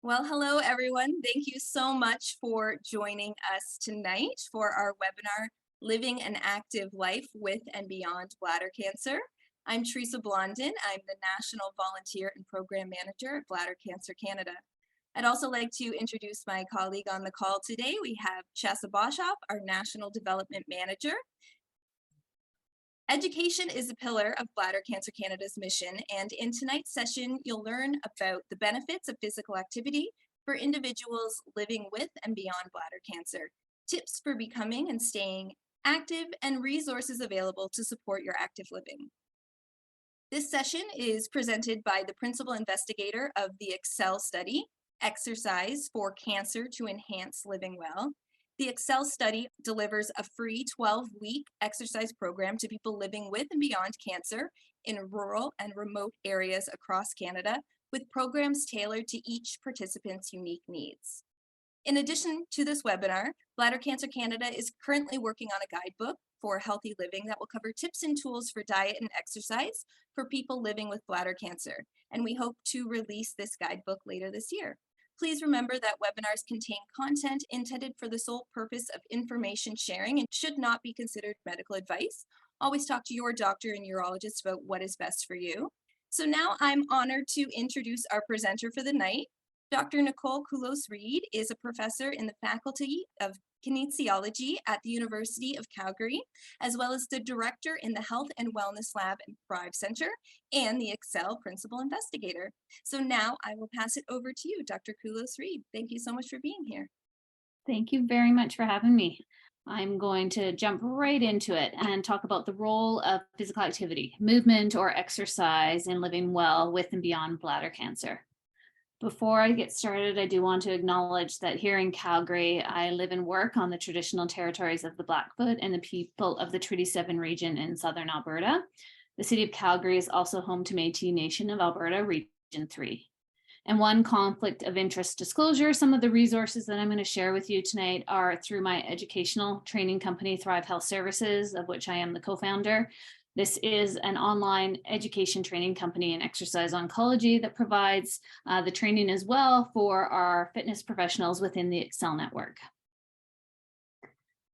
Well, hello everyone. Thank you so much for joining us tonight for our webinar, Living an Active Life with and Beyond Bladder Cancer. I'm Teresa Blondin. I'm the National Volunteer and Program Manager at Bladder Cancer Canada. I'd also like to introduce my colleague on the call today. We have Chesa Boshoff, our National Development Manager. Education is a pillar of Bladder Cancer Canada's mission, and in tonight's session, you'll learn about the benefits of physical activity for individuals living with and beyond bladder cancer, tips for becoming and staying active, and resources available to support your active living. This session is presented by the principal investigator of the EXCEL study, Exercise for Cancer to Enhance Living Well. The EXCEL study delivers a free 12-week exercise program to people living with and beyond cancer in rural and remote areas across Canada, with programs tailored to each participant's unique needs. In addition to this webinar, Bladder Cancer Canada is currently working on a guidebook for healthy living that will cover tips and tools for diet and exercise for people living with bladder cancer, and we hope to release this guidebook later this year. Please remember that webinars contain content intended for the sole purpose of information sharing and should not be considered medical advice. Always talk to your doctor and urologist about what is best for you. So now I'm honored to introduce our presenter for the night. Dr. Nicole Culos-Reed is a professor in the Faculty of Kinesiology at the University of Calgary, as well as the director in the Health and Wellness Lab and Thrive Center, and the EXCEL principal investigator. So now I will pass it over to you, Dr. Culos-Reed. Thank you so much for being here. Thank you very much for having me. I'm going to jump right into it and talk about the role of physical activity, movement, or exercise in living well with and beyond bladder cancer. Before I get started, I do want to acknowledge that here in Calgary, I live and work on the traditional territories of the Blackfoot and the people of the Treaty 7 region in southern Alberta. The city of Calgary is also home to Métis Nation of Alberta, Region 3. And one conflict of interest disclosure, some of the resources that I'm going to share with you tonight are through my educational training company, Thrive Health Services, of which I am the co-founder. This is an online education training company in exercise oncology that provides the training as well for our fitness professionals within the EXCEL network.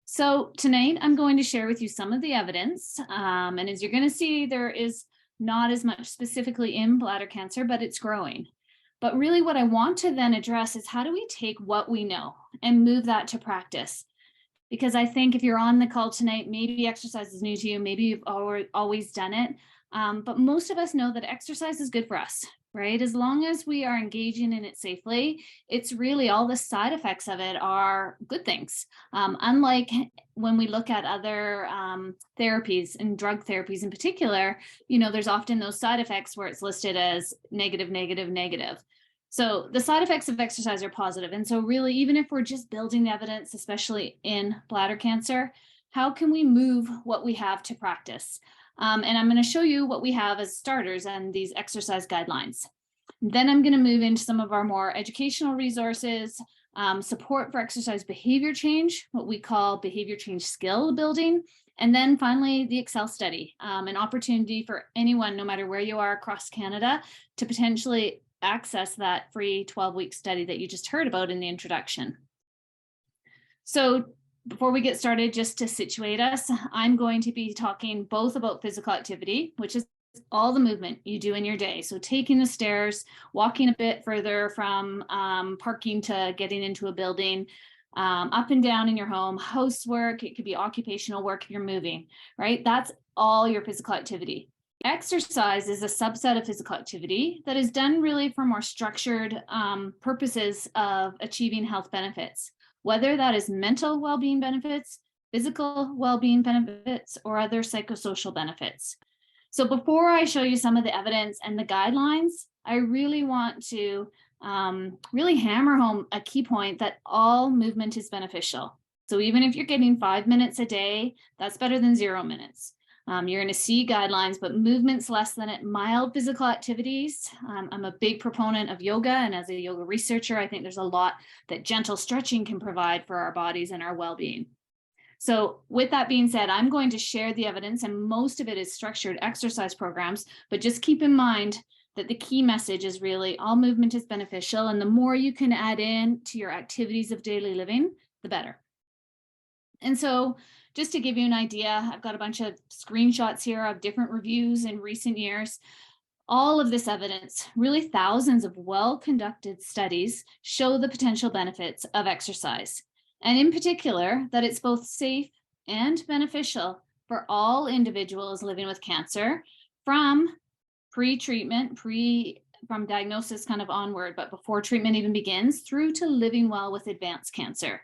So tonight I'm going to share with you some of the evidence. And as you're going to see, there is not as much specifically in bladder cancer, but it's growing. But really what I want to then address is how do we take what we know and move that to practice? Because I think if you're on the call tonight, maybe exercise is new to you, maybe you've always done it, but most of us know that exercise is good for us, right? As long as we are engaging in it safely, it's really all the side effects of it are good things. Unlike when we look at other therapies and drug therapies in particular, there's often those side effects where it's listed as negative, negative, negative. So the side effects of exercise are positive. And so really, even if we're just building the evidence, especially in bladder cancer, how can we move what we have to practice? And I'm going to show you what we have as starters and these exercise guidelines. Then I'm going to move into some of our more educational resources, support for exercise behavior change, what we call behavior change skill building. And then finally, the EXCEL study, an opportunity for anyone, no matter where you are across Canada, to potentially access that free 12-week study that you just heard about in the introduction. So before we get started, just to situate us, I'm going to be talking both about physical activity, which is all the movement you do in your day. So taking the stairs, walking a bit further from parking to getting into a building, up and down in your home, housework, it could be occupational work if you're moving, right? That's all your physical activity. Exercise is a subset of physical activity that is done really for more structured purposes of achieving health benefits, whether that is mental well-being benefits, physical well-being benefits, or other psychosocial benefits. So before I show you some of the evidence and the guidelines, I really want to really hammer home a key point that all movement is beneficial. So even if you're getting 5 minutes a day, that's better than 0 minutes. You're going to see guidelines, but movements less than it, mild physical activities. I'm a big proponent of yoga, and as a yoga researcher, I think there's a lot that gentle stretching can provide for our bodies and our well-being. So with that being said, I'm going to share the evidence, and most of it is structured exercise programs, but just keep in mind that the key message is really all movement is beneficial, and the more you can add in to your activities of daily living, the better. And so just to give you an idea, I've got a bunch of screenshots here of different reviews in recent years. All of this evidence, really thousands of well-conducted studies, show the potential benefits of exercise, and in particular, that it's both safe and beneficial for all individuals living with cancer from pre-treatment, from diagnosis kind of onward, but before treatment even begins, through to living well with advanced cancer.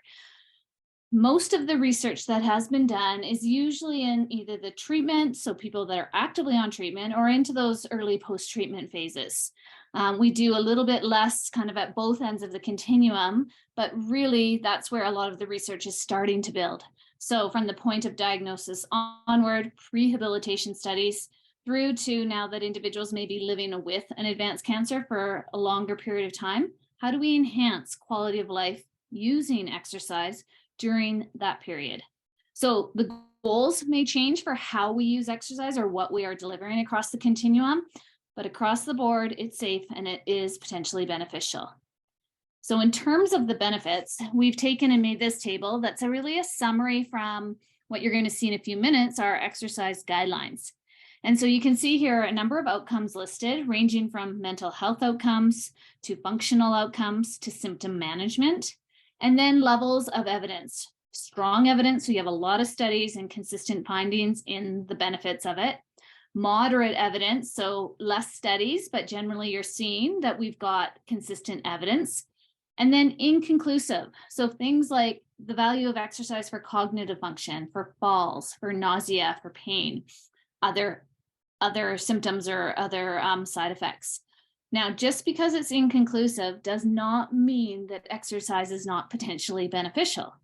Most of the research that has been done is usually in either the treatment, so people that are actively on treatment, or into those early post-treatment phases. We do a little bit less kind of at both ends of the continuum, but really that's where a lot of the research is starting to build. So from the point of diagnosis onward, rehabilitation studies, through to now that individuals may be living with an advanced cancer for a longer period of time, how do we enhance quality of life using exercise during that period? So the goals may change for how we use exercise or what we are delivering across the continuum, but across the board, it's safe and it is potentially beneficial. So in terms of the benefits, we've taken and made this table that's really a summary from what you're going to see in a few minutes, our exercise guidelines. And so you can see here a number of outcomes listed, ranging from mental health outcomes to functional outcomes to symptom management, and then levels of evidence. Strong evidence, so you have a lot of studies and consistent findings in the benefits of it. Moderate evidence, so less studies, but generally you're seeing that we've got consistent evidence. And then inconclusive, so things like the value of exercise for cognitive function, for falls, for nausea, for pain, other symptoms or other side effects. Now, just because it's inconclusive does not mean that exercise is not potentially beneficial.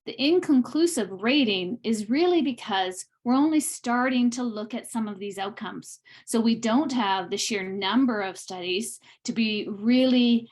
The inconclusive rating is really because we're only starting to look at some of these outcomes. So we don't have the sheer number of studies to be really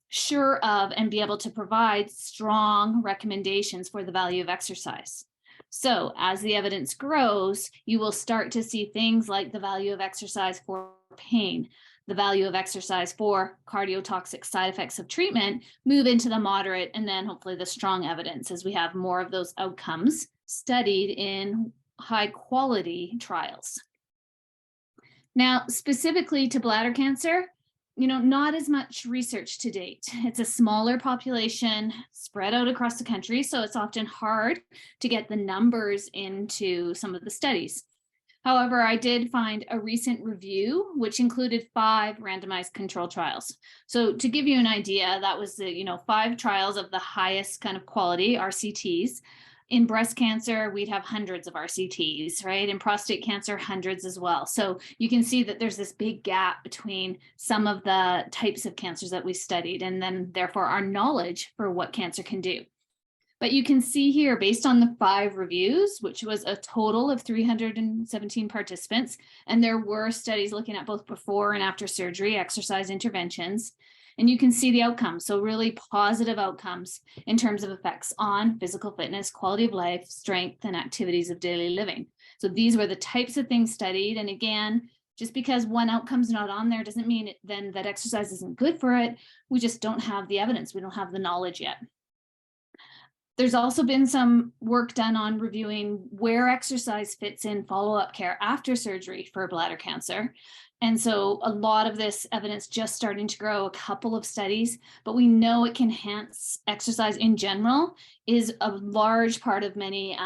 sure of and be able to provide strong recommendations for the value of exercise. So as the evidence grows, you will start to see things like the value of exercise for pain, the value of exercise for cardiotoxic side effects of treatment move into the moderate, and then hopefully the strong evidence as we have more of those outcomes studied in high quality trials. Now, specifically to bladder cancer, not as much research to date. It's a smaller population spread out across the country, so it's often hard to get the numbers into some of the studies. However, I did find a recent review, which included 5 randomized control trials. So to give you an idea, that was the 5 trials of the highest kind of quality, RCTs. In breast cancer, we'd have hundreds of RCTs, right? In prostate cancer, hundreds as well. So you can see that there's this big gap between some of the types of cancers that we studied, and then therefore our knowledge for what cancer can do. But you can see here, based on the 5 reviews, which was a total of 317 participants, and there were studies looking at both before and after surgery exercise interventions, and you can see the outcomes. So really positive outcomes in terms of effects on physical fitness, quality of life, strength, and activities of daily living. So these were the types of things studied. And again, just because one outcome's not on there doesn't mean then that exercise isn't good for it. We just don't have the evidence. We don't have the knowledge yet. There's also been some work done on reviewing where exercise fits in follow-up care after surgery for bladder cancer. And so a lot of this evidence just starting to grow, a couple of studies, but we know it can enhance exercise in general is a large part of many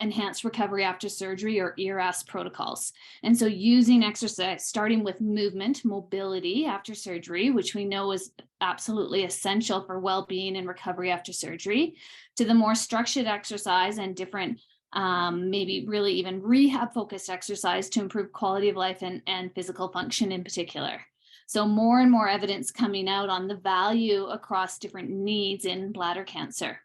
enhanced recovery after surgery or ERAS protocols. And so using exercise, starting with movement, mobility after surgery, which we know is absolutely essential for well-being and recovery after surgery, to the more structured exercise and different maybe really even rehab focused exercise to improve quality of life and physical function in particular. So more and more evidence coming out on the value across different needs in bladder cancer.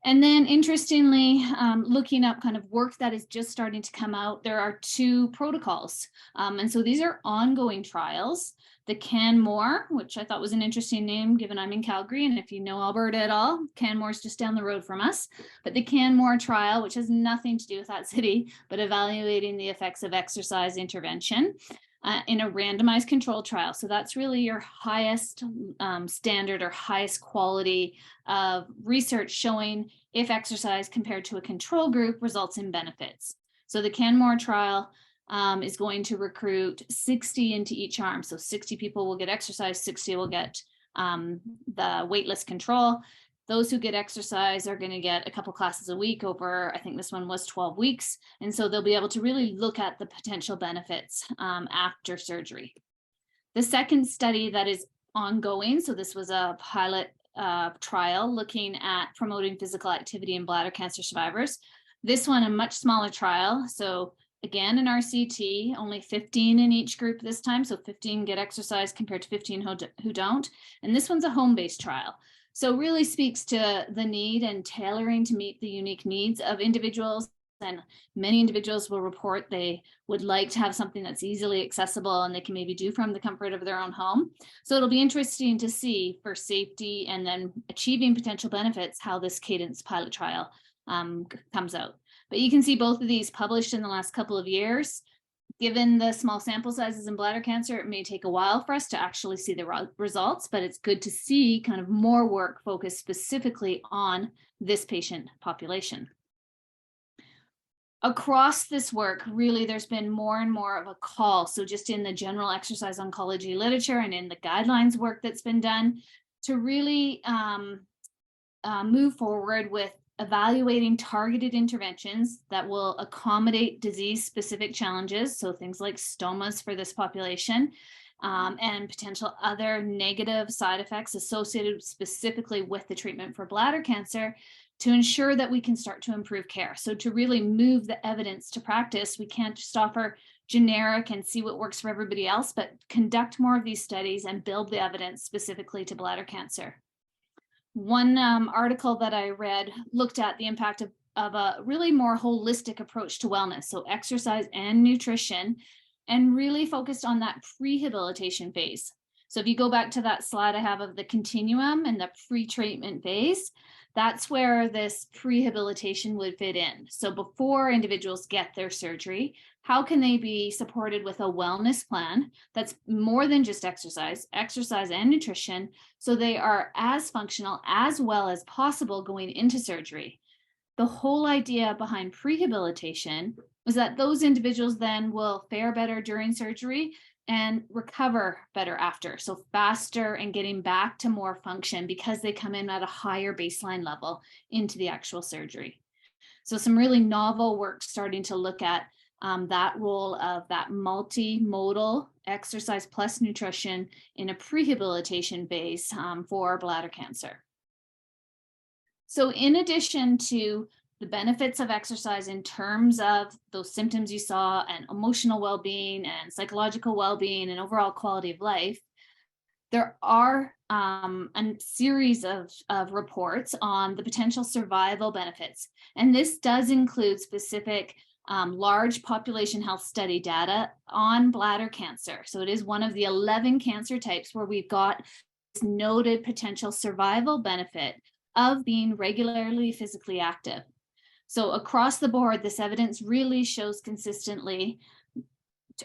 And then interestingly, looking up kind of work that is just starting to come out, there are 2 protocols. And so these are ongoing trials. The Canmore, which I thought was an interesting name given I'm in Calgary, and if you know Alberta at all, Canmore is just down the road from us. But the Canmore trial, which has nothing to do with that city, but evaluating the effects of exercise intervention. in a randomized control trial. So that's really your highest standard or highest quality of research showing if exercise compared to a control group results in benefits. So the Canmore trial is going to recruit 60 into each arm. So 60 people will get exercise, 60 will get the weightless control. Those who get exercise are going to get a couple classes a week over, I think this one was 12 weeks. And so they'll be able to really look at the potential benefits after surgery. The second study that is ongoing, so this was a pilot trial looking at promoting physical activity in bladder cancer survivors. This one, a much smaller trial. So again, an RCT, only 15 in each group this time. So 15 get exercise compared to 15 who don't. And this one's a home-based trial. So really speaks to the need and tailoring to meet the unique needs of individuals. And many individuals will report they would like to have something that's easily accessible and they can maybe do from the comfort of their own home. So it'll be interesting to see for safety and then achieving potential benefits how this Cadence pilot trial comes out. But you can see both of these published in the last couple of years. Given the small sample sizes in bladder cancer, it may take a while for us to actually see the results, but it's good to see kind of more work focused specifically on this patient population. Across this work, really, there's been more and more of a call. So just in the general exercise oncology literature and in the guidelines work that's been done to really move forward with evaluating targeted interventions that will accommodate disease-specific challenges, so things like stomas for this population, and potential other negative side effects associated specifically with the treatment for bladder cancer to ensure that we can start to improve care. So to really move the evidence to practice, we can't just offer generic and see what works for everybody else, but conduct more of these studies and build the evidence specifically to bladder cancer. One article that I read looked at the impact of a really more holistic approach to wellness, so exercise and nutrition, and really focused on that prehabilitation phase. So if you go back to that slide I have of the continuum and the pre-treatment phase, that's where this prehabilitation would fit in. So before individuals get their surgery, how can they be supported with a wellness plan that's more than just exercise and nutrition, so they are as functional as well as possible going into surgery? The whole idea behind prehabilitation is that those individuals then will fare better during surgery and recover better after. So faster and getting back to more function because they come in at a higher baseline level into the actual surgery. So some really novel work starting to look at that role of that multimodal exercise plus nutrition in a prehabilitation phase for bladder cancer. So in addition to the benefits of exercise in terms of those symptoms you saw and emotional well-being and psychological well-being and overall quality of life, there are a series of reports on the potential survival benefits. And this does include specific large population health study data on bladder cancer. So it is one of the 11 cancer types where we've got this noted potential survival benefit of being regularly physically active. So across the board, this evidence really shows consistently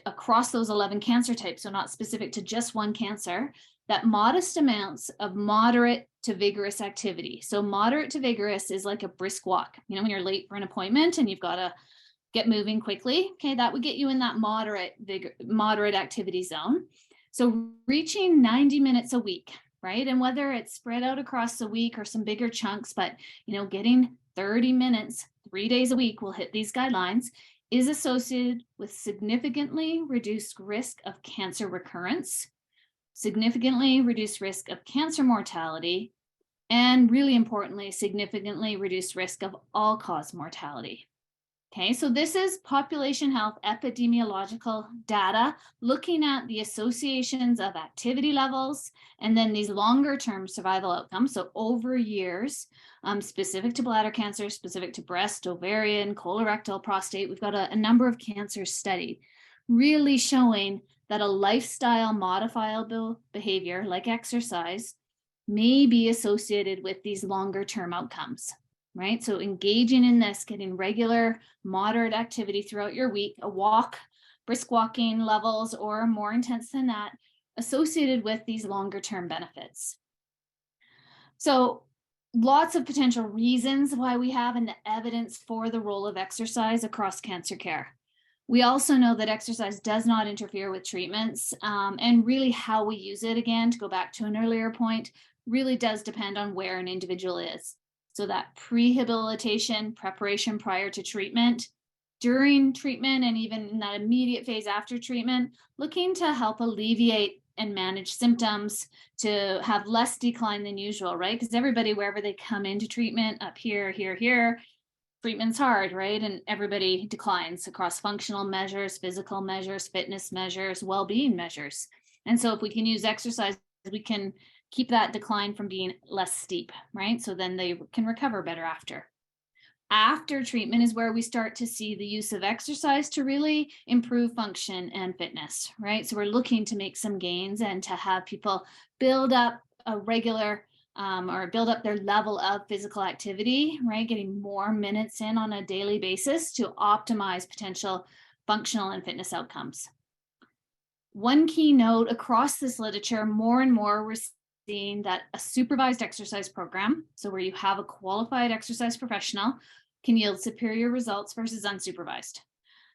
across those 11 cancer types, so not specific to just one cancer, that modest amounts of moderate to vigorous activity. So moderate to vigorous is like a brisk walk. You know, when you're late for an appointment and you've got to get moving quickly, okay, that would get you in that moderate activity zone. So reaching 90 minutes a week, right? And whether it's spread out across the week or some bigger chunks, but, you know, getting 30 minutes, 3 days a week will hit these guidelines, is associated with significantly reduced risk of cancer recurrence, significantly reduced risk of cancer mortality, and really importantly, significantly reduced risk of all-cause mortality. Okay, so this is population health epidemiological data looking at the associations of activity levels and then these longer term survival outcomes, so over years, specific to bladder cancer, specific to breast, ovarian, colorectal, prostate. We've got a number of cancers studied, really showing that a lifestyle modifiable behavior like exercise may be associated with these longer term outcomes. Right? So engaging in this, getting regular, moderate activity throughout your week, a walk brisk walking levels, or more intense than that, associated with these longer term benefits. So, lots of potential reasons why we have and the evidence for the role of exercise across cancer care. We also know that exercise does not interfere with treatments, and really how we use it, again, to go back to an earlier point, really does depend on where an individual is. So that prehabilitation, preparation prior to treatment, during treatment, and even in that immediate phase after treatment, looking to help alleviate and manage symptoms to have less decline than usual, right? Because everybody, wherever they come into treatment, up here, here, treatment's hard, right? And everybody declines across functional measures, physical measures, fitness measures, well-being measures. And so if we can use exercise, we can keep that decline from being less steep, right? So then they can recover better after. After treatment is where we start to see the use of exercise to really improve function and fitness, right? So we're looking to make some gains and to have people build up a regular or build up their level of physical activity, right? Getting more minutes in on a daily basis to optimize potential functional and fitness outcomes. One key note across this literature, more and more we're seeing that a supervised exercise program, so where you have a qualified exercise professional, can yield superior results versus unsupervised.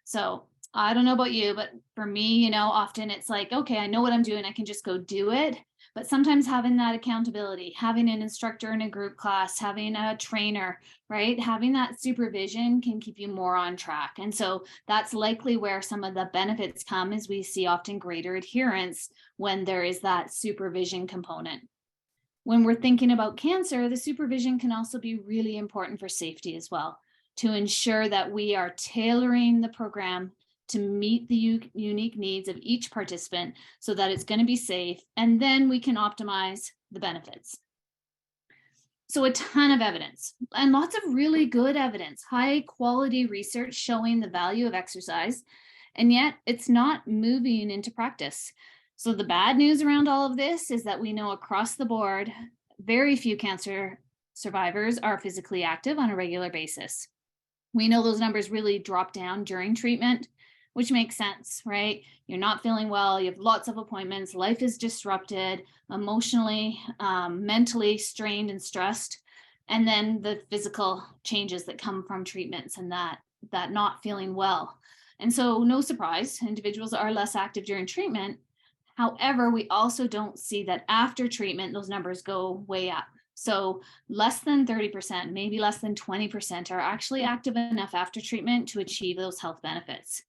So I don't know about you, but for me, often it's like, okay, I know what I'm doing, I can just go do it. But sometimes having that accountability, having an instructor in a group class, having a trainer, right? Having that supervision can keep you more on track. And so that's likely where some of the benefits come, as we see often greater adherence when there is that supervision component. When we're thinking about cancer, the supervision can also be really important for safety as well, to ensure that we are tailoring the program to meet the unique needs of each participant so that it's going to be safe, and then we can optimize the benefits. So a ton of evidence, and lots of really good evidence, high quality research showing the value of exercise, and yet it's not moving into practice. So the bad news around all of this is that we know across the board, very few cancer survivors are physically active on a regular basis. We know those numbers really drop down during treatment, which makes sense, right? You're not feeling well, you have lots of appointments, life is disrupted, emotionally, mentally strained and stressed, and then the physical changes that come from treatments and that not feeling well. And so no surprise, individuals are less active during treatment. However, we also don't see that after treatment, those numbers go way up. So less than 30%, maybe less than 20% are actually active enough after treatment to achieve those health benefits.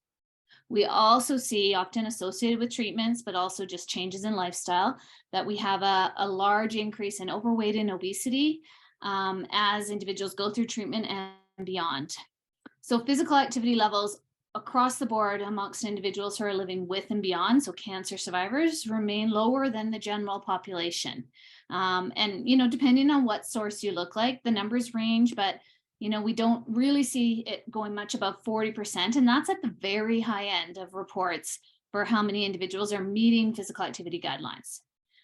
We also see, often associated with treatments, but also just changes in lifestyle, that we have a large increase in overweight and obesity as individuals go through treatment and beyond. So physical activity levels across the board amongst individuals who are living with and beyond, so cancer survivors, remain lower than the general population. And, depending on what source you look like, the numbers range, but we don't really see it going much above 40%, and that's at the very high end of reports for how many individuals are meeting physical activity guidelines.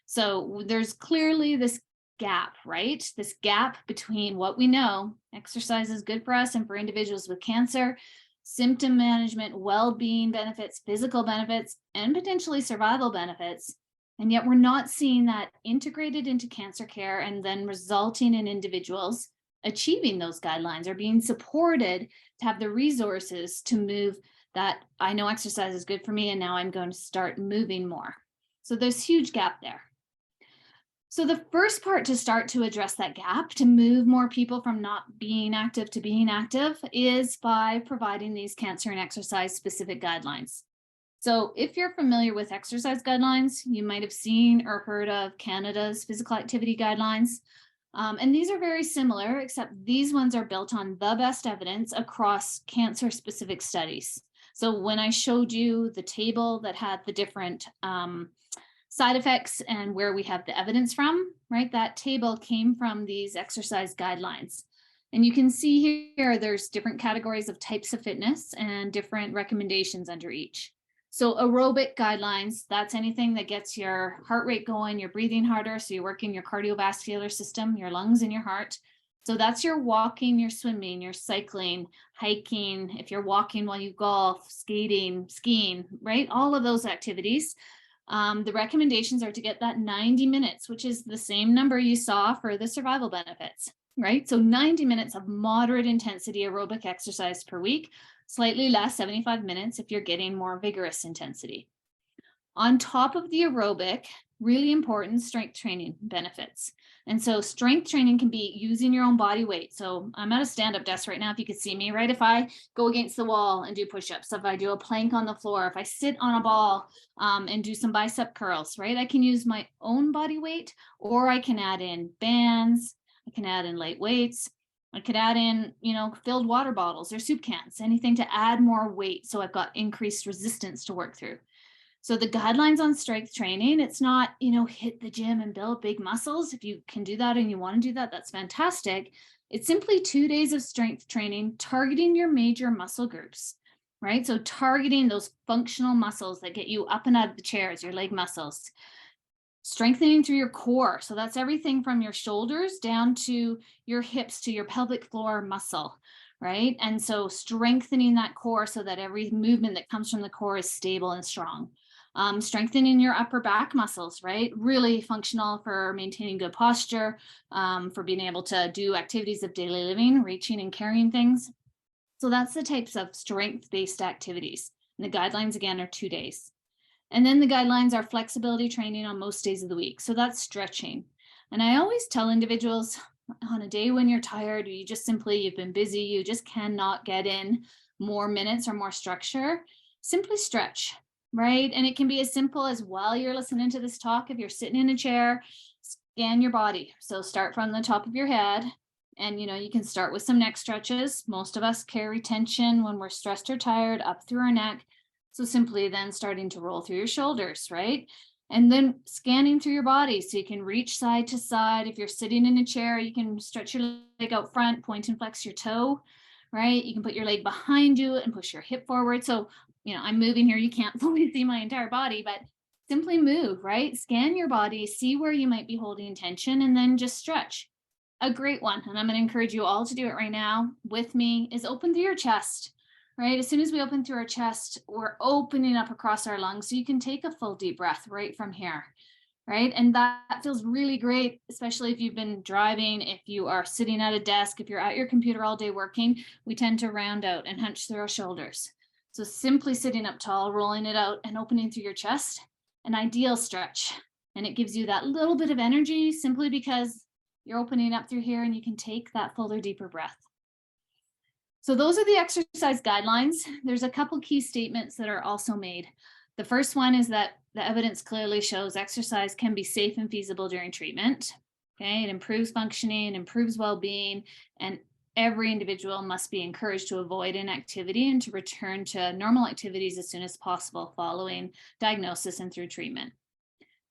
So there's clearly this gap, right? This gap between what we know, exercise is good for us and for individuals with cancer, symptom management, well-being benefits, physical benefits, and potentially survival benefits. And yet we're not seeing that integrated into cancer care and then resulting in individuals achieving those guidelines or being supported to have the resources to move that. I know exercise is good for me, and now I'm going to start moving more. So there's huge gap there. So the first part to start to address that gap, to move more people from not being active to being active, is by providing these cancer and exercise specific guidelines. So if you're familiar with exercise guidelines, you might have seen or heard of Canada's physical activity guidelines. And these are very similar, except these ones are built on the best evidence across cancer-specific studies. So when I showed you the table that had the different side effects and where we have the evidence from, right, that table came from these exercise guidelines. And you can see here, there's different categories of types of fitness and different recommendations under each. So aerobic guidelines, that's anything that gets your heart rate going, you're breathing harder, so you're working your cardiovascular system, your lungs and your heart. So that's your walking, your swimming, your cycling, hiking, if you're walking while you golf, skating, skiing, right? All of those activities. The recommendations are to get that 90 minutes, which is the same number you saw for the survival benefits, right? So 90 minutes of moderate intensity aerobic exercise per week, slightly less, 75 minutes if you're getting more vigorous intensity. On top of the aerobic, really important strength training benefits. And so strength training can be using your own body weight. So I'm at a stand-up desk right now, if you could see me, right? If I go against the wall and do push-ups, if I do a plank on the floor, if I sit on a ball and do some bicep curls, right? I can use my own body weight, or I can add in bands, I can add in light weights, I could add in, filled water bottles or soup cans, anything to add more weight. So I've got increased resistance to work through. So the guidelines on strength training, it's not, hit the gym and build big muscles. If you can do that and you want to do that, that's fantastic. It's simply 2 days of strength training, targeting your major muscle groups, right? So targeting those functional muscles that get you up and out of the chairs, your leg muscles, strengthening through your core. So that's everything from your shoulders down to your hips to your pelvic floor muscle, right? And so strengthening that core so that every movement that comes from the core is stable and strong. Strengthening your upper back muscles, right? Really functional for maintaining good posture, for being able to do activities of daily living, reaching and carrying things. So that's the types of strength-based activities. And the guidelines, again, are 2 days. And then the guidelines are flexibility training on most days of the week. So that's stretching. And I always tell individuals, on a day when you're tired, you've been busy, you just cannot get in more minutes or more structure, simply stretch, right? And it can be as simple as, while you're listening to this talk, if you're sitting in a chair, scan your body. So start from the top of your head, and you can start with some neck stretches. Most of us carry tension when we're stressed or tired up through our neck. So simply then starting to roll through your shoulders, right? And then scanning through your body so you can reach side to side. If you're sitting in a chair, you can stretch your leg out front, point and flex your toe, right? You can put your leg behind you and push your hip forward. So, I'm moving here. You can't fully see my entire body, but simply move, right? Scan your body, see where you might be holding tension, and then just stretch. A great one, and I'm going to encourage you all to do it right now with me, is open through your chest, right? As soon as we open through our chest, we're opening up across our lungs. So you can take a full deep breath right from here, right? And that feels really great, especially if you've been driving, if you are sitting at a desk, if you're at your computer all day working, we tend to round out and hunch through our shoulders. So simply sitting up tall, rolling it out and opening through your chest, an ideal stretch. And it gives you that little bit of energy simply because you're opening up through here and you can take that fuller, deeper breath. So those are the exercise guidelines. There's a couple key statements that are also made. The first one is that the evidence clearly shows exercise can be safe and feasible during treatment. Okay, it improves functioning, improves well-being, and every individual must be encouraged to avoid inactivity and to return to normal activities as soon as possible following diagnosis and through treatment.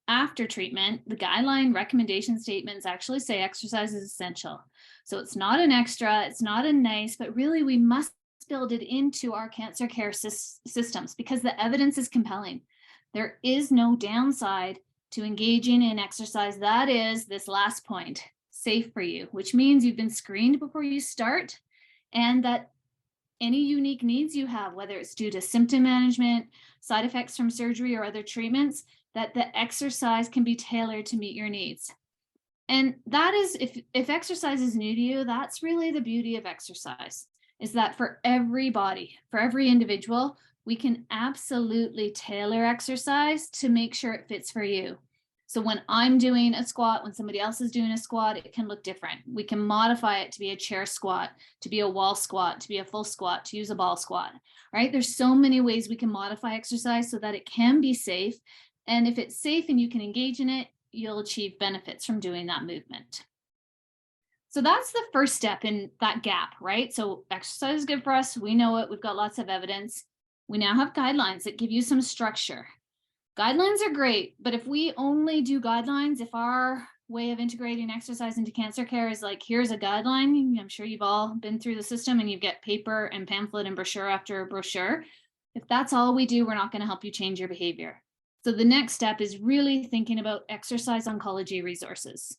After treatment, the guideline recommendation statements actually say exercise is essential. So it's not an extra, it's not a nice, but really we must build it into our cancer care systems because the evidence is compelling. There is no downside to engaging in exercise. That is this last point, safe for you, which means you've been screened before you start, and that any unique needs you have, whether it's due to symptom management, side effects from surgery or other treatments, that the exercise can be tailored to meet your needs. And that is, if exercise is new to you, that's really the beauty of exercise, is that for everybody, for every individual, we can absolutely tailor exercise to make sure it fits for you. So when I'm doing a squat, when somebody else is doing a squat, it can look different. We can modify it to be a chair squat, to be a wall squat, to be a full squat, to use a ball squat, right? There's so many ways we can modify exercise so that it can be safe. And if it's safe and you can engage in it, you'll achieve benefits from doing that movement. So that's the first step in that gap, right? So exercise is good for us. We know it. We've got lots of evidence. We now have guidelines that give you some structure. Guidelines are great, but if we only do guidelines, if our way of integrating exercise into cancer care is like, here's a guideline, I'm sure you've all been through the system and you get paper and pamphlet and brochure after brochure. If that's all we do, we're not going to help you change your behavior. So the next step is really thinking about exercise oncology resources.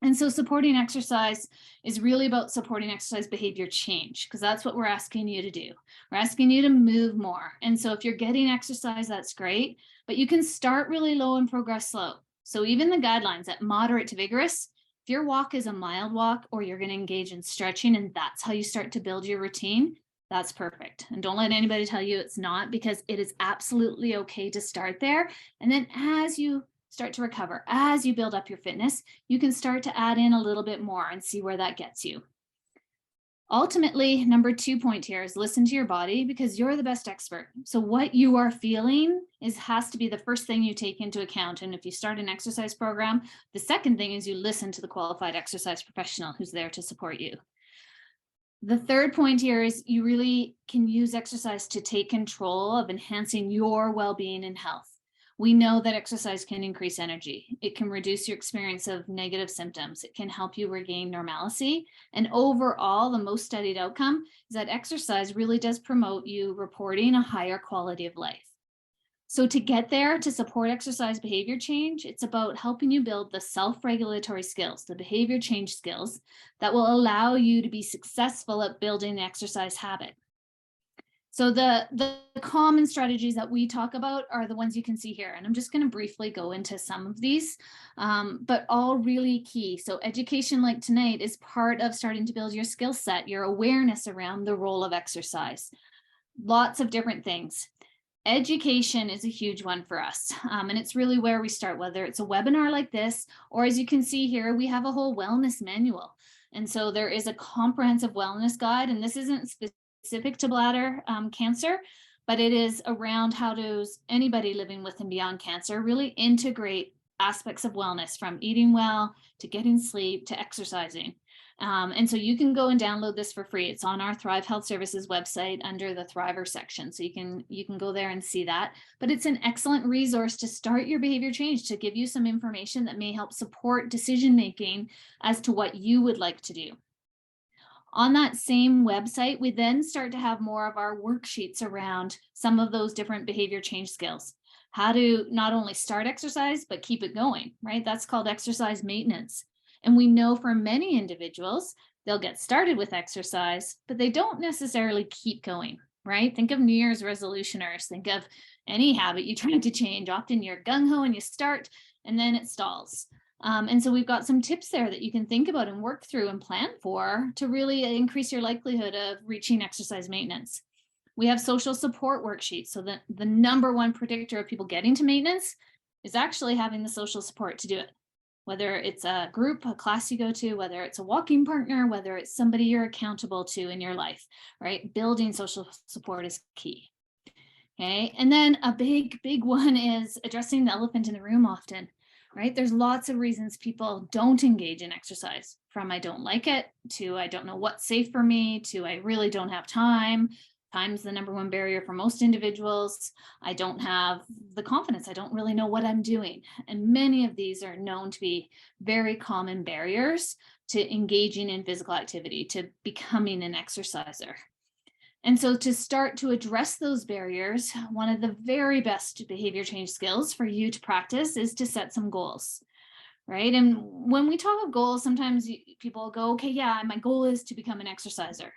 And so supporting exercise is really about supporting exercise behavior change, because that's what we're asking you to do. We're asking you to move more. And so if you're getting exercise, that's great, but you can start really low and progress slow. So even the guidelines at moderate to vigorous, if your walk is a mild walk or you're going to engage in stretching and that's how you start to build your routine, that's perfect. And don't let anybody tell you it's not, because it is absolutely okay to start there. And then as you start to recover, as you build up your fitness, you can start to add in a little bit more and see where that gets you. Ultimately, number 2 point here is listen to your body, because you're the best expert. So what you are feeling has to be the first thing you take into account. And if you start an exercise program, the second thing is you listen to the qualified exercise professional who's there to support you. The third point here is you really can use exercise to take control of enhancing your well-being and health. We know that exercise can increase energy. It can reduce your experience of negative symptoms. It can help you regain normalcy. And overall, the most studied outcome is that exercise really does promote you reporting a higher quality of life. So to get there, to support exercise behavior change, it's about helping you build the self-regulatory skills, the behavior change skills that will allow you to be successful at building an exercise habit. So the common strategies that we talk about are the ones you can see here. And I'm just going to briefly go into some of these, but all really key. So education like tonight is part of starting to build your skill set, your awareness around the role of exercise. Lots of different things. Education is a huge one for us. And it's really where we start, whether it's a webinar like this, or as you can see here, we have a whole wellness manual. And so there is a comprehensive wellness guide, and this isn't specific to bladder cancer, but it is around how does anybody living with and beyond cancer really integrate aspects of wellness, from eating well to getting sleep to exercising. And so you can go and download this for free. It's on our Thrive Health Services website under the Thriver section. So you can go there and see that. But it's an excellent resource to start your behavior change, to give you some information that may help support decision making as to what you would like to do. On that same website, we then start to have more of our worksheets around some of those different behavior change skills. How to not only start exercise, but keep it going, right? That's called exercise maintenance. And we know for many individuals, they'll get started with exercise, but they don't necessarily keep going, right? Think of New Year's resolutioners. Think of any habit you try to change. Often you're gung-ho and you start, and then it stalls. And so we've got some tips there that you can think about and work through and plan for to really increase your likelihood of reaching exercise maintenance. We have social support worksheets. So that the number one predictor of people getting to maintenance is actually having the social support to do it. Whether it's a group, a class you go to, whether it's a walking partner, whether it's somebody you're accountable to in your life, right? Building social support is key. Okay. And then a big one is addressing the elephant in the room often, right? There's lots of reasons people don't engage in exercise, from I don't like it to I don't know what's safe for me to I really don't have time. Time's the number one barrier for most individuals. I don't have the confidence. I don't really know what I'm doing. And many of these are known to be very common barriers to engaging in physical activity, to becoming an exerciser. And so to start to address those barriers, one of the very best behavior change skills for you to practice is to set some goals, right? And when we talk of goals, sometimes people go, okay, yeah, my goal is to become an exerciser,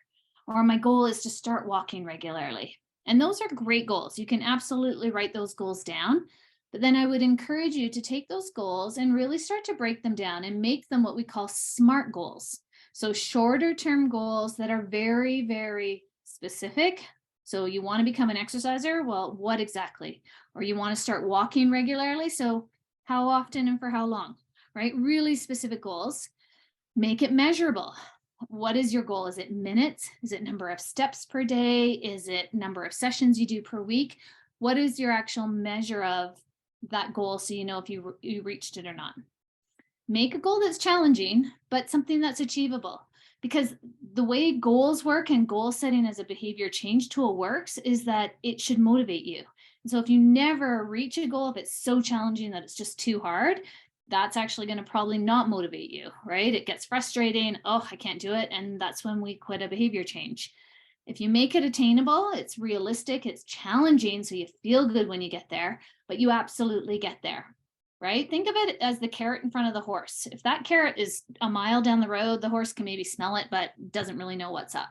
or my goal is to start walking regularly. And those are great goals. You can absolutely write those goals down. But then I would encourage you to take those goals and really start to break them down and make them what we call SMART goals. So shorter term goals that are very, very specific. So you want to become an exerciser? Well, what exactly? Or you want to start walking regularly? So how often and for how long, right? Really specific goals. Make it measurable. What is your goal? Is it minutes? Is it number of steps per day? Is it number of sessions you do per week? What is your actual measure of that goal so you know if you reached it or not? Make a goal that's challenging, but something that's achievable. Because the way goals work and goal setting as a behavior change tool works is that it should motivate you. And so if you never reach a goal, if it's so challenging that it's just too hard, that's actually going to probably not motivate you, right? It gets frustrating. Oh, I can't do it. And that's when we quit a behavior change. If you make it attainable, it's realistic, it's challenging, so you feel good when you get there, but you absolutely get there. right? Think of it as the carrot in front of the horse. If that carrot is a mile down the road, the horse can maybe smell it, but doesn't really know what's up.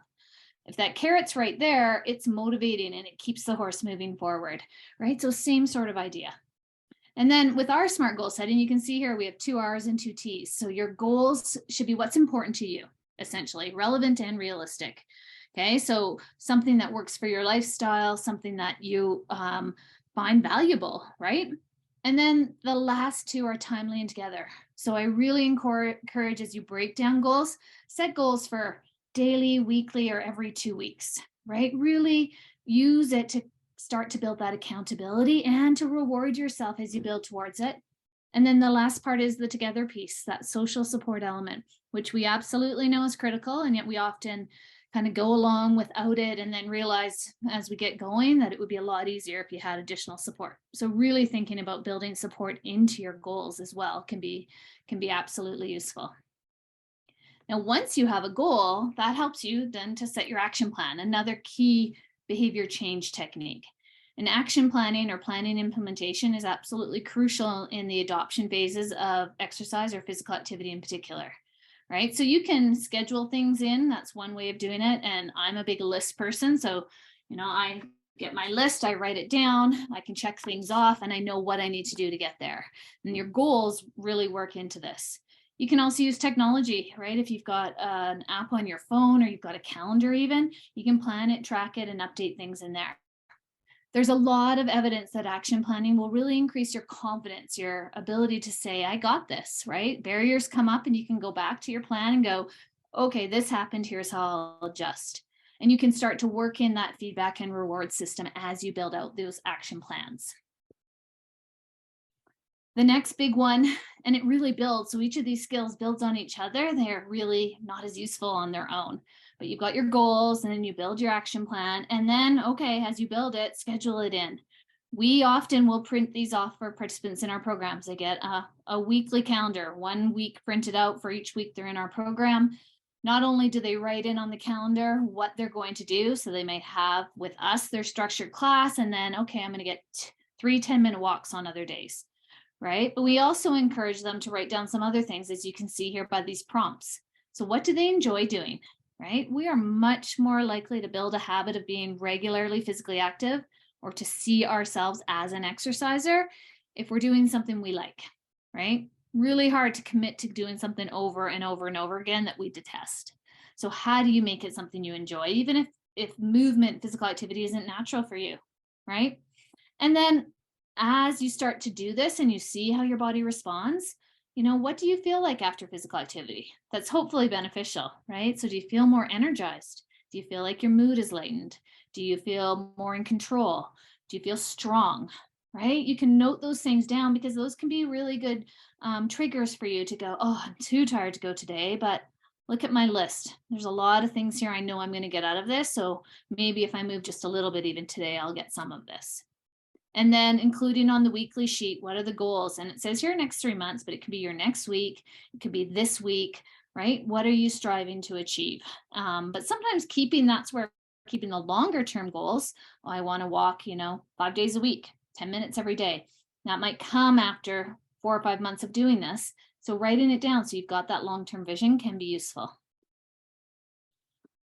If that carrot's right there, it's motivating and it keeps the horse moving forward, right? So same sort of idea. And then with our SMART goal setting, you can see here we have 2 R's and 2 T's. So your goals should be what's important to you, essentially, relevant and realistic. Okay, so something that works for your lifestyle, something that you find valuable, right? And then the last 2 are timely and together. So I really encourage as you break down goals, set goals for daily, weekly, or every 2 weeks, right? Really use it to start to build that accountability and to reward yourself as you build towards it. And then the last part is the together piece, that social support element, which we absolutely know is critical. And yet we often kind of go along without it and then realize as we get going that it would be a lot easier if you had additional support. So really thinking about building support into your goals as well can be absolutely useful. Now, once you have a goal, that helps you then to set your action plan, another key behavior change technique. And action planning or planning implementation is absolutely crucial in the adoption phases of exercise or physical activity in particular, right? So you can schedule things in. That's one way of doing it. And I'm a big list person. So, I get my list, I write it down, I can check things off, and I know what I need to do to get there. And your goals really work into this. You can also use technology, right? If you've got an app on your phone or you've got a calendar even, you can plan it, track it, and update things in there. There's a lot of evidence that action planning will really increase your confidence, your ability to say, I got this, right? Barriers come up and you can go back to your plan and go, okay, this happened, here's how I'll adjust. And you can start to work in that feedback and reward system as you build out those action plans. The next big one, and it really builds, so each of these skills builds on each other. They're really not as useful on their own, but you've got your goals and then you build your action plan. And then, okay, as you build it, schedule it in. We often will print these off for participants in our programs. They get a weekly calendar, 1 week printed out for each week they're in our program. Not only do they write in on the calendar what they're going to do, so they may have with us their structured class, and then, okay, I'm going to get 3 10-minute walks on other days. Right? But we also encourage them to write down some other things, as you can see here by these prompts. So what do they enjoy doing, right? We are much more likely to build a habit of being regularly physically active or to see ourselves as an exerciser if we're doing something we like, right? Really hard to commit to doing something over and over and over again that we detest. So how do you make it something you enjoy, even if movement, physical activity isn't natural for you, right? And then as you start to do this and you see how your body responds, what do you feel like after physical activity? That's hopefully beneficial, right? So do you feel more energized? Do you feel like your mood is lightened? Do you feel more in control? Do you feel strong, right? You can note those things down because those can be really good triggers for you to go, oh, I'm too tired to go today, but look at my list. There's a lot of things here I know I'm going to get out of this. So maybe if I move just a little bit even today, I'll get some of this. And then including on the weekly sheet, what are the goals? And it says here next 3 months, but it could be your next week. It could be this week, right? What are you striving to achieve? But sometimes keeping the longer term goals. Oh, I want to walk, 5 days a week, 10 minutes every day. That might come after 4 or 5 months of doing this. So writing it down so you've got that long-term vision can be useful.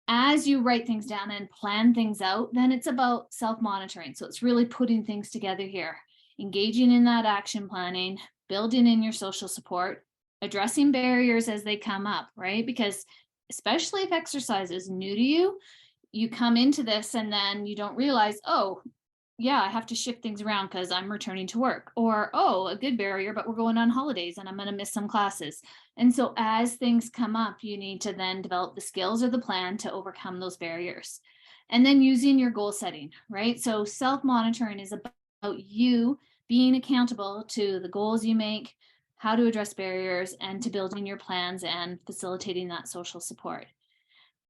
As you write things down and plan things out, then it's about self-monitoring. So it's really putting things together here, engaging in that action planning, building in your social support, addressing barriers as they come up, right? Because especially if exercise is new to you, you come into this and then you don't realize, oh, yeah, I have to shift things around because I'm returning to work, or, oh, a good barrier, but we're going on holidays and I'm going to miss some classes. And so as things come up, you need to then develop the skills or the plan to overcome those barriers. And then using your goal setting, right? So self-monitoring is about you being accountable to the goals you make, how to address barriers, and to building your plans and facilitating that social support.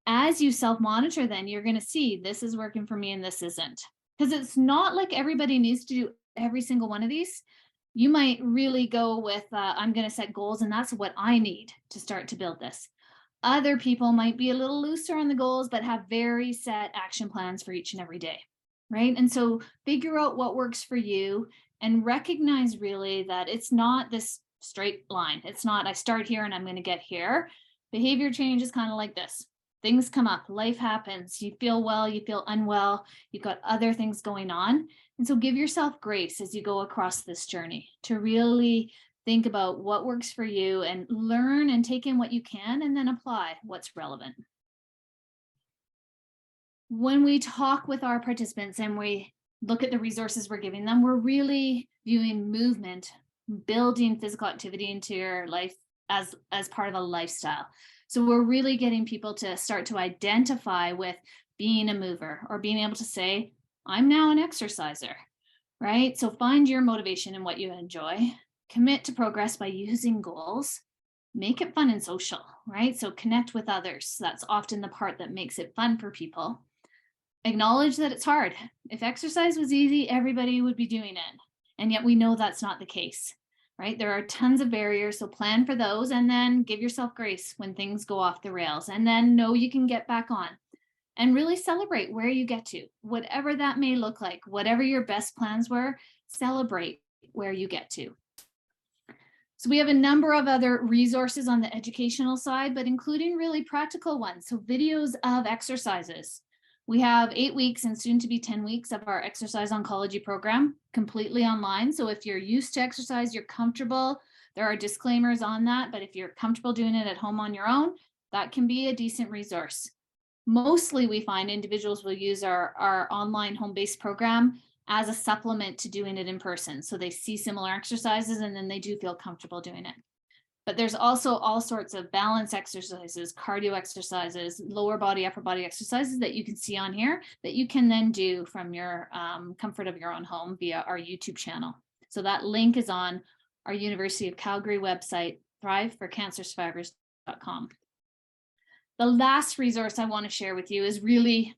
As you self-monitor, then you're going to see this is working for me and this isn't. Because it's not like everybody needs to do every single one of these. You might really go with, I'm going to set goals and that's what I need to start to build this. Other people might be a little looser on the goals, but have very set action plans for each and every day, right? And so figure out what works for you, and recognize really that it's not this straight line. It's not, I start here and I'm going to get here. Behavior change is kind of like this. Things come up, life happens, you feel well, you feel unwell, you've got other things going on. And so give yourself grace as you go across this journey to really think about what works for you and learn and take in what you can and then apply what's relevant. When we talk with our participants and we look at the resources we're giving them, we're really viewing movement, building physical activity into your life as part of a lifestyle. So we're really getting people to start to identify with being a mover or being able to say, I'm now an exerciser, right? So find your motivation in what you enjoy, commit to progress by using goals, make it fun and social, right? So connect with others. That's often the part that makes it fun for people. Acknowledge that it's hard. If exercise was easy, everybody would be doing it. And yet we know that's not the case, right? There are tons of barriers, so plan for those and then give yourself grace when things go off the rails and then know you can get back on and really celebrate where you get to, whatever that may look like, whatever your best plans were, celebrate where you get to. So we have a number of other resources on the educational side, but including really practical ones. So videos of exercises. We have 8 weeks and soon to be 10 weeks of our exercise oncology program completely online. So if you're used to exercise, you're comfortable, there are disclaimers on that, but if you're comfortable doing it at home on your own, that can be a decent resource. Mostly we find individuals will use our online home-based program as a supplement to doing it in person. So they see similar exercises and then they do feel comfortable doing it. But there's also all sorts of balance exercises, cardio exercises, lower body, upper body exercises that you can see on here that you can then do from your comfort of your own home via our YouTube channel. So that link is on our University of Calgary website, thriveforcancersurvivors.com. The last resource I want to share with you is really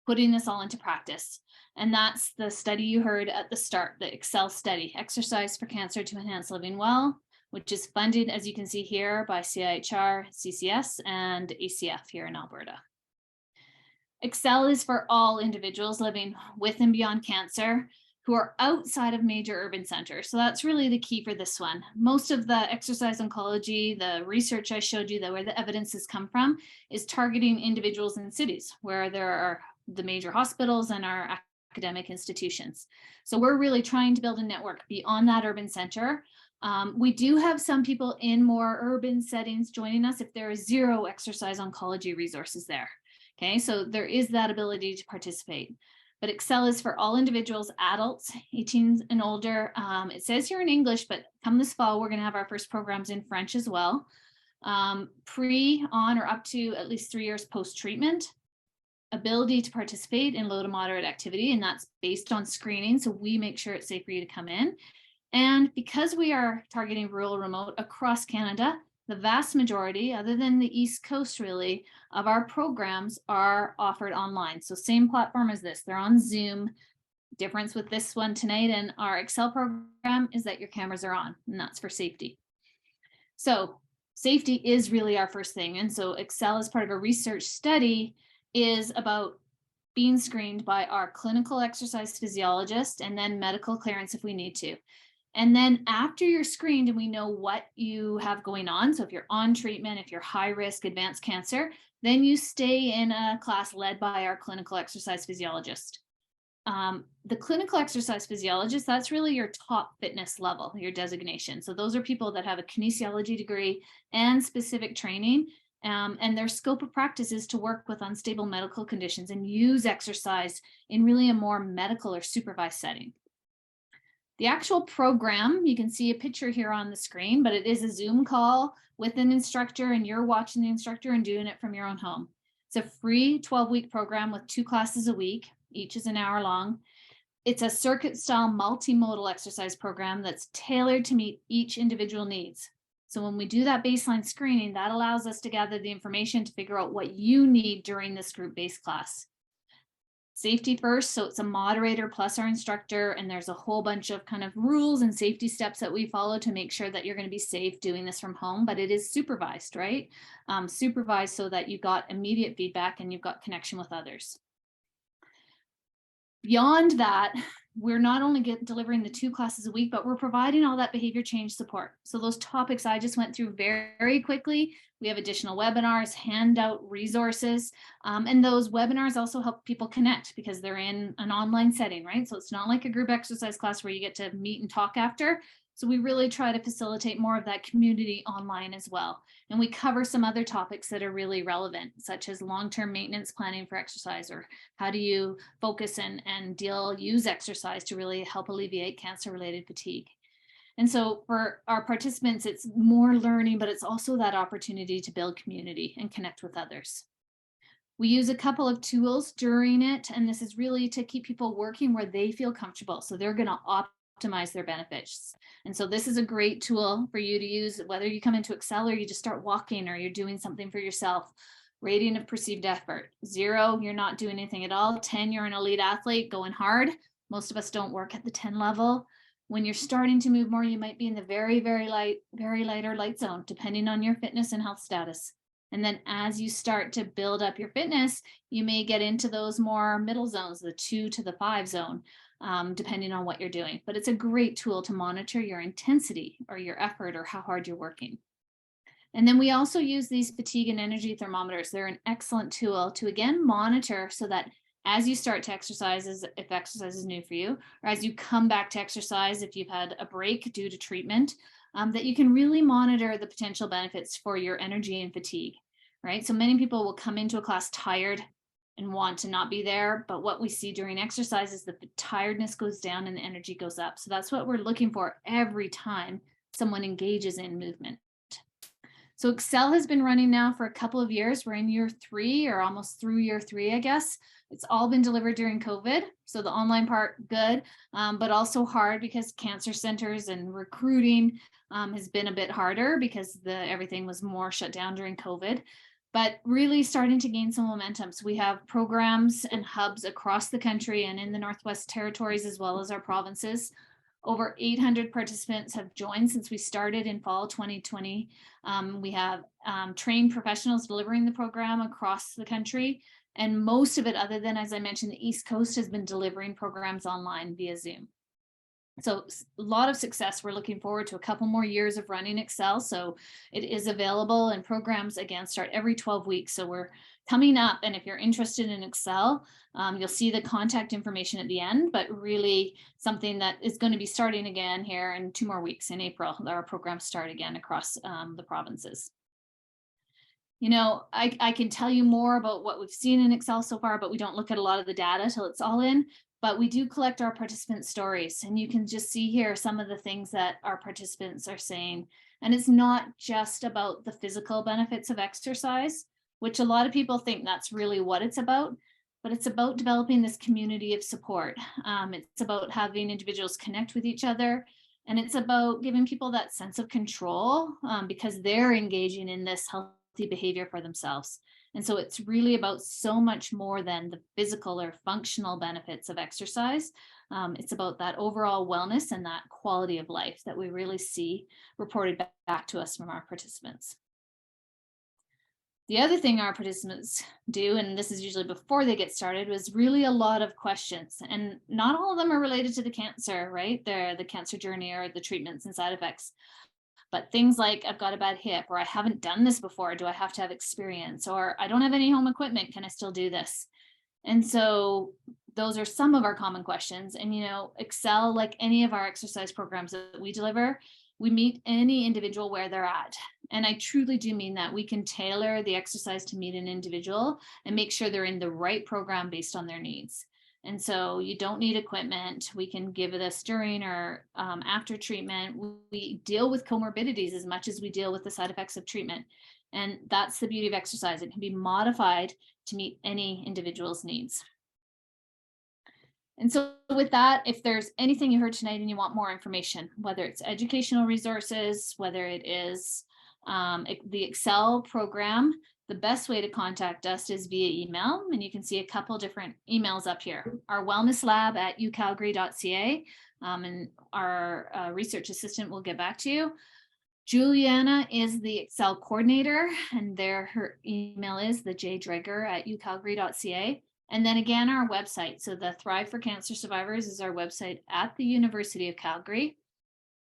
putting this all into practice. And that's the study you heard at the start, the Excel study, Exercise for Cancer to Enhance Living Well, which is funded, as you can see here, by CIHR, CCS, and ACF here in Alberta. Excel is for all individuals living with and beyond cancer who are outside of major urban centers. So that's really the key for this one. Most of the exercise oncology, the research I showed you, where the evidence has come from, is targeting individuals in cities where there are the major hospitals and our academic institutions. So we're really trying to build a network beyond that urban center. We do have some people in more urban settings joining us if there are 0 exercise oncology resources there. Okay, so there is that ability to participate. But Excel is for all individuals, adults, 18 and older. It says here in English, but come this fall, we're going to have our first programs in French as well. Pre, on, or up to at least 3 years post-treatment. Ability to participate in low to moderate activity, and that's based on screening. So we make sure it's safe for you to come in. And because we are targeting rural remote across Canada, the vast majority, other than the East Coast really, of our programs are offered online. So same platform as this, they're on Zoom. Difference with this one tonight and our Excel program is that your cameras are on, and that's for safety. So safety is really our first thing. And so Excel, as part of a research study, is about being screened by our clinical exercise physiologist and then medical clearance if we need to. And then after you're screened and we know what you have going on, so if you're on treatment, if you're high risk advanced cancer, then you stay in a class led by our clinical exercise physiologist. The clinical exercise physiologist, that's really your top fitness level, your designation. So those are people that have a kinesiology degree and specific training. And their scope of practice is to work with unstable medical conditions and use exercise in really a more medical or supervised setting. The actual program, you can see a picture here on the screen, but it is a Zoom call with an instructor and you're watching the instructor and doing it from your own home. It's a free 12-week program with 2 classes a week. Each is an hour long. It's a circuit style multimodal exercise program that's tailored to meet each individual needs. So when we do that baseline screening, that allows us to gather the information to figure out what you need during this group-based class. Safety first, so it's a moderator plus our instructor, and there's a whole bunch of kind of rules and safety steps that we follow to make sure that you're going to be safe doing this from home, but it is supervised, right? Supervised so that you got immediate feedback and you've got connection with others. Beyond that, we're not only delivering the 2 classes a week, but we're providing all that behavior change support. So those topics I just went through very, very quickly. We have additional webinars, handout resources, and those webinars also help people connect because they're in an online setting, right? So it's not like a group exercise class where you get to meet and talk after. So we really try to facilitate more of that community online as well. And we cover some other topics that are really relevant, such as long-term maintenance planning for exercise, or how do you focus and use exercise to really help alleviate cancer-related fatigue. And so for our participants, it's more learning, but it's also that opportunity to build community and connect with others. We use a couple of tools during it, and this is really to keep people working where they feel comfortable. So they're going to optimize their benefits. And so this is a great tool for you to use, whether you come into Excel or you just start walking or you're doing something for yourself. Rating of perceived effort. 0, you're not doing anything at all. 10, you're an elite athlete going hard. Most of us don't work at the 10 level. When you're starting to move more, you might be in the very, very light or light zone, depending on your fitness and health status. And then as you start to build up your fitness, you may get into those more middle zones, the 2 to the 5 zone, depending on what you're doing. But it's a great tool to monitor your intensity or your effort or how hard you're working. And then we also use these fatigue and energy thermometers. They're an excellent tool to, again, monitor so that as you start to exercise, if exercise is new for you, or as you come back to exercise, if you've had a break due to treatment, that you can really monitor the potential benefits for your energy and fatigue, right? So many people will come into a class tired and want to not be there, but what we see during exercise is that the tiredness goes down and the energy goes up. So that's what we're looking for every time someone engages in movement. So Excel has been running now for a couple of years. We're in year 3 or almost through year 3, I guess. It's all been delivered during COVID. So the online part, good, but also hard because cancer centers and recruiting has been a bit harder because everything was more shut down during COVID, but really starting to gain some momentum. So we have programs and hubs across the country and in the Northwest Territories, as well as our provinces. Over 800 participants have joined since we started in fall 2020. We have trained professionals delivering the program across the country. And most of it, other than, as I mentioned, the East Coast has been delivering programs online via Zoom. So a lot of success. We're looking forward to a couple more years of running Excel. So it is available, and programs, again, start every 12 weeks. So we're coming up, and if you're interested in Excel, you'll see the contact information at the end, but really something that is going to be starting again here in 2 more weeks in April. Our programs start again across the provinces. You know, I can tell you more about what we've seen in Excel so far, but we don't look at a lot of the data till it's all in. But we do collect our participant stories, and you can just see here some of the things that our participants are saying. And it's not just about the physical benefits of exercise, which a lot of people think that's really what it's about, but it's about developing this community of support. It's about having individuals connect with each other, and it's about giving people that sense of control because they're engaging in this healthy behavior for themselves. And so it's really about so much more than the physical or functional benefits of exercise. It's about that overall wellness and that quality of life that we really see reported back to us from our participants. The other thing our participants do, and this is usually before they get started, was really a lot of questions. And not all of them are related to the cancer, right? They're the cancer journey or the treatments and side effects. But things like, I've got a bad hip, or I haven't done this before, do I have to have experience? Or I don't have any home equipment, can I still do this? And so those are some of our common questions. And, you know, Excel, like any of our exercise programs that we deliver, we meet any individual where they're at. And I truly do mean that. We can tailor the exercise to meet an individual and make sure they're in the right program based on their needs. And so you don't need equipment. We can give this during or after treatment. We deal with comorbidities as much as we deal with the side effects of treatment. And that's the beauty of exercise. It can be modified to meet any individual's needs. And so with that, if there's anything you heard tonight and you want more information, whether it's educational resources, whether it is the Excel program, the best way to contact us is via email. And you can see a couple different emails up here. Our wellness lab at ucalgary.ca, and our research assistant will get back to you. Juliana is the Excel coordinator, and her email is thejdreger@ucalgary.ca. And then again, our website. So the Thrive for Cancer Survivors is our website at the University of Calgary.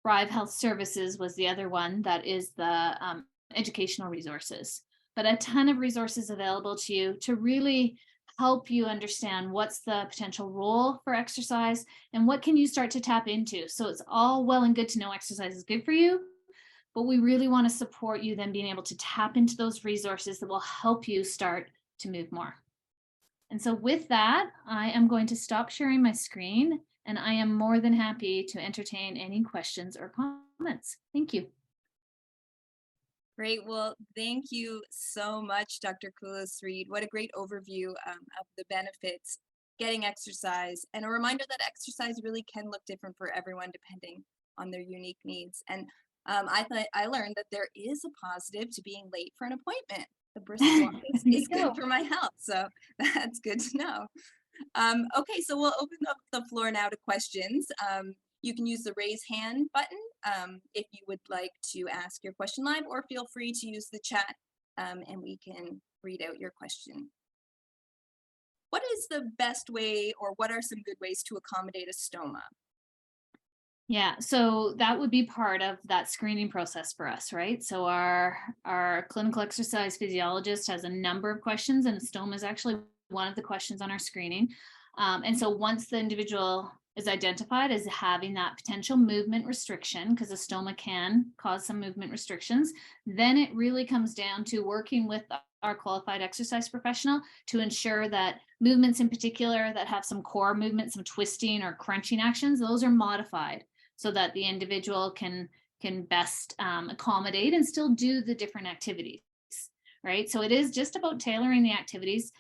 Thrive Health Services was the other one that is the educational resources, but a ton of resources available to you to really help you understand what's the potential role for exercise and what can you start to tap into. So it's all well and good to know exercise is good for you, but we really want to support you then being able to tap into those resources that will help you start to move more. And so with that, I am going to stop sharing my screen, and I am more than happy to entertain any questions or comments. Thank you. Great. Well, thank you so much, Dr. Culos-Reed. What a great overview of the benefits getting exercise, and a reminder that exercise really can look different for everyone depending on their unique needs. And I learned that there is a positive to being late for an appointment. The brisk walk There you is good go. for my health, so that's good to know. Okay, so we'll open up the floor now to questions. You can use the raise hand button if you would like to ask your question live, or feel free to use the chat and we can read out your question. What is the best way, or what are some good ways to accommodate a stoma? Yeah, so that would be part of that screening process for us, right? So our clinical exercise physiologist has a number of questions, and a stoma is actually one of the questions on our screening. And so once the individual is identified as having that potential movement restriction, because a stoma can cause some movement restrictions, then it really comes down to working with our qualified exercise professional to ensure that movements in particular that have some core movements, some twisting or crunching actions, those are modified so that the individual can best accommodate and still do the different activities, right? So it is just about tailoring the activities.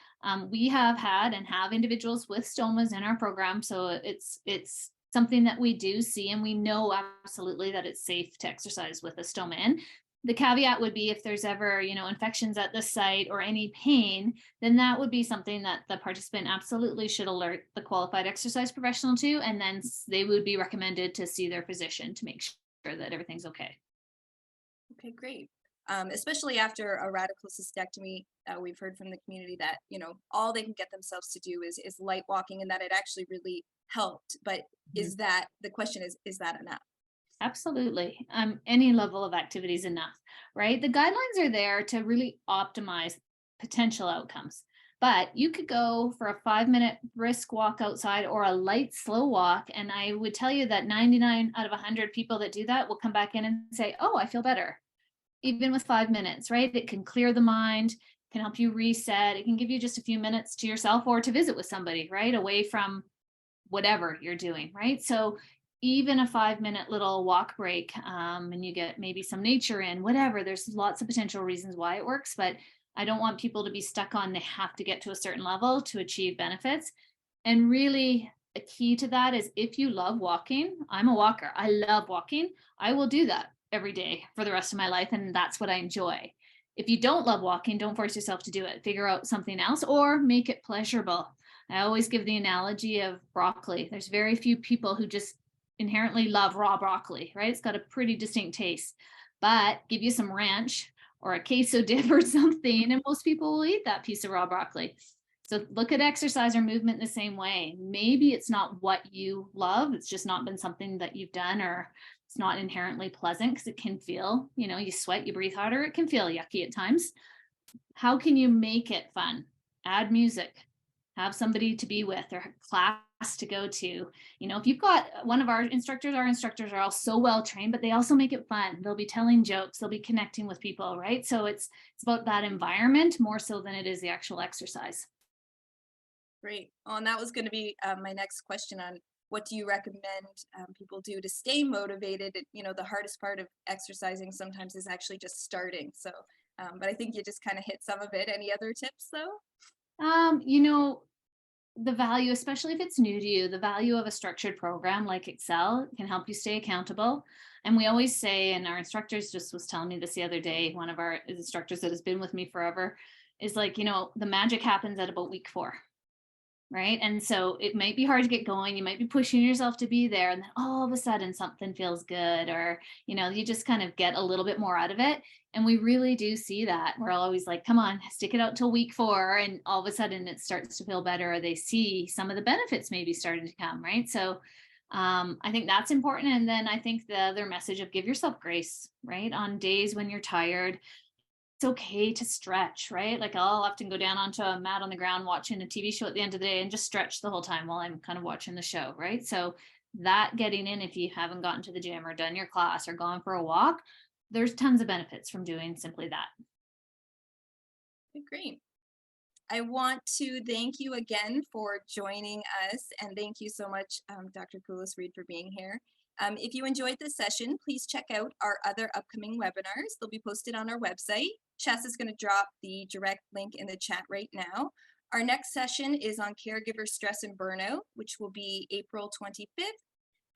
We have had and have individuals with stomas in our program, so it's something that we do see, and we know absolutely that it's safe to exercise with a stoma in. The caveat would be if there's ever, infections at the site or any pain, then that would be something that the participant absolutely should alert the qualified exercise professional to, and then they would be recommended to see their physician to make sure that everything's okay. Okay, great. Especially after a radical cystectomy, we've heard from the community that, all they can get themselves to do is light walking, and that it actually really helped. But Mhm. the question is that enough? Absolutely. Any level of activity is enough, right? The guidelines are there to really optimize potential outcomes. But you could go for a 5-minute brisk walk outside or a light, slow walk. And I would tell you that 99 out of 100 people that do that will come back in and say, oh, I feel better. Even with 5 minutes, right? It can clear the mind, can help you reset. It can give you just a few minutes to yourself or to visit with somebody, right? Away from whatever you're doing, right? So even a 5-minute little walk break, and you get maybe some nature in, whatever, there's lots of potential reasons why it works, but I don't want people to be stuck on they have to get to a certain level to achieve benefits. And really a key to that is if you love walking, I'm a walker, I love walking, I will do that every day for the rest of my life, and that's what I enjoy. If you don't love walking, don't force yourself to do it. Figure out something else or make it pleasurable. I always give the analogy of broccoli. There's very few people who just inherently love raw broccoli, right? It's got a pretty distinct taste, but give you some ranch or a queso dip or something, and most people will eat that piece of raw broccoli. So look at exercise or movement the same way. Maybe it's not what you love. It's just not been something that you've done, or it's not inherently pleasant because it can feel, you sweat, you breathe harder. It can feel yucky at times. How can you make it fun? Add music, have somebody to be with, or class to go to. If you've got one of our instructors are all so well trained, but they also make it fun. They'll be telling jokes, they'll be connecting with people, right? So it's about that environment more so than it is the actual exercise. Great. Oh, and that was going to be my next question on what do you recommend people do to stay motivated? The hardest part of exercising sometimes is actually just starting. So, but I think you just kind of hit some of it. Any other tips though? The value, especially if it's new to you, the value of a structured program like Excel can help you stay accountable. And we always say, and our instructors just was telling me this the other day, one of our instructors that has been with me forever is like, the magic happens at about week 4. right? And so it might be hard to get going. You might be pushing yourself to be there, and then all of a sudden something feels good, or you just kind of get a little bit more out of it. And we really do see that. We're always like, come on, stick it out till week 4, and all of a sudden it starts to feel better, or they see some of the benefits maybe starting to come, right? So I think that's important. And then I think the other message of give yourself grace, right? On days when you're tired, it's okay to stretch, right? Like I'll often go down onto a mat on the ground watching a TV show at the end of the day and just stretch the whole time while I'm kind of watching the show, right? So that getting in, if you haven't gotten to the gym or done your class or gone for a walk, there's tons of benefits from doing simply that. Great. I want to thank you again for joining us, and thank you so much, Dr. Culos-Reed, for being here. If you enjoyed this session, please check out our other upcoming webinars. They'll be posted on our website. Chess is going to drop the direct link in the chat right now. Our next session is on caregiver stress and burnout, which will be April 25th.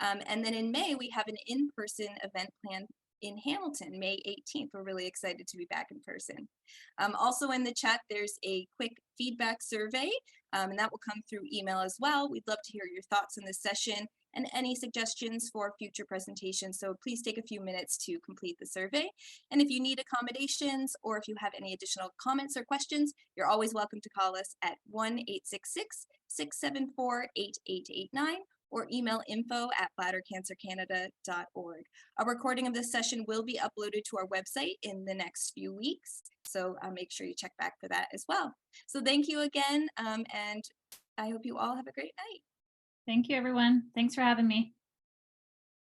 And then in May, we have an in-person event planned in Hamilton, May 18th. We're really excited to be back in person. Also in the chat, there's a quick feedback survey, and that will come through email as well. We'd love to hear your thoughts on this session and any suggestions for future presentations. So please take a few minutes to complete the survey. And if you need accommodations, or if you have any additional comments or questions, you're always welcome to call us at 1-866-674-8889 or email info@bladdercancercanada.org. A recording of this session will be uploaded to our website in the next few weeks, so make sure you check back for that as well. So thank you again, and I hope you all have a great night. Thank you, everyone. Thanks for having me.